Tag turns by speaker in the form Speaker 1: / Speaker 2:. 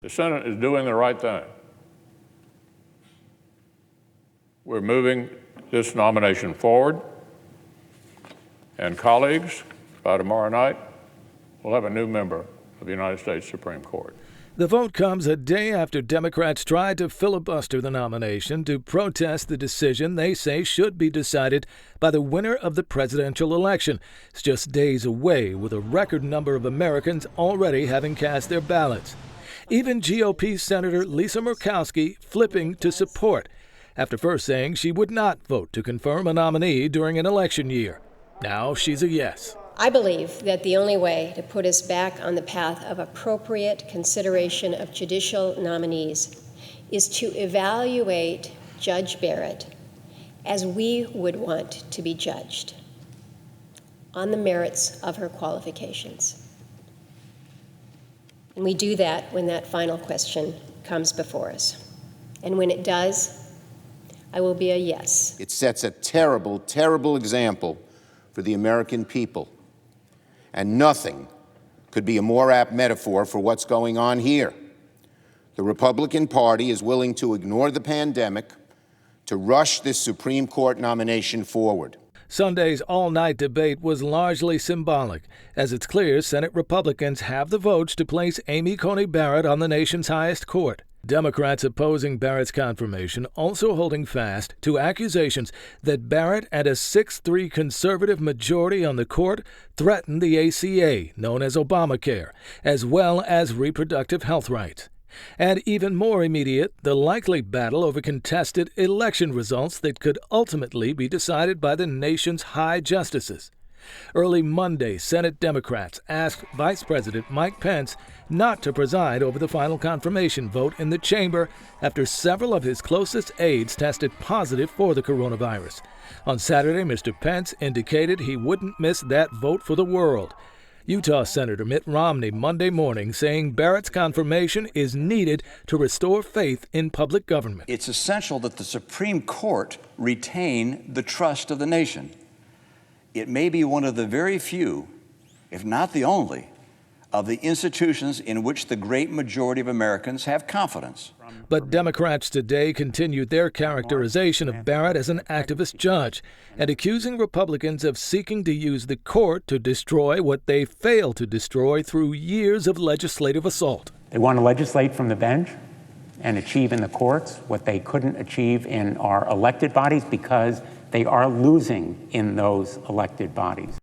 Speaker 1: The Senate is doing the right thing. We're moving this nomination forward. And colleagues, by tomorrow night, we'll have a new member of the United States Supreme Court.
Speaker 2: The vote comes a day after Democrats tried to filibuster the nomination to protest the decision they say should be decided by the winner of the presidential election. It's just days away, with a record number of Americans already having cast their ballots. Even GOP Senator Lisa Murkowski flipping to support, after first saying she would not vote to confirm a nominee during an election year. Now she's a yes.
Speaker 3: I believe that the only way to put us back on the path of appropriate consideration of judicial nominees is to evaluate Judge Barrett as we would want to be judged, on the merits of her qualifications. And we do that when that final question comes before us. And when it does, I will be a yes.
Speaker 4: It sets a terrible, terrible example for the American people. And nothing could be a more apt metaphor for what's going on here. The Republican Party is willing to ignore the pandemic to rush this Supreme Court nomination forward.
Speaker 2: Sunday's all-night debate was largely symbolic, as it's clear Senate Republicans have the votes to place Amy Coney Barrett on the nation's highest court. Democrats opposing Barrett's confirmation also holding fast to accusations that Barrett and a 6-3 conservative majority on the court threatened the ACA, known as Obamacare, as well as reproductive health rights. And even more immediate, the likely battle over contested election results that could ultimately be decided by the nation's high justices. Early Monday, Senate Democrats asked Vice President Mike Pence not to preside over the final confirmation vote in the chamber after several of his closest aides tested positive for the coronavirus. On Saturday, Mr. Pence indicated he wouldn't miss that vote for the world. Utah Senator Mitt Romney Monday morning saying Barrett's confirmation is needed to restore faith in public government.
Speaker 5: It's essential that the Supreme Court retain the trust of the nation. It may be one of the very few, if not the only, of the institutions in which the great majority of Americans have confidence.
Speaker 2: But Democrats today continued their characterization of Barrett as an activist judge and accusing Republicans of seeking to use the court to destroy what they failed to destroy through years of legislative assault.
Speaker 6: They want to legislate from the bench and achieve in the courts what they couldn't achieve in our elected bodies because they are losing in those elected bodies.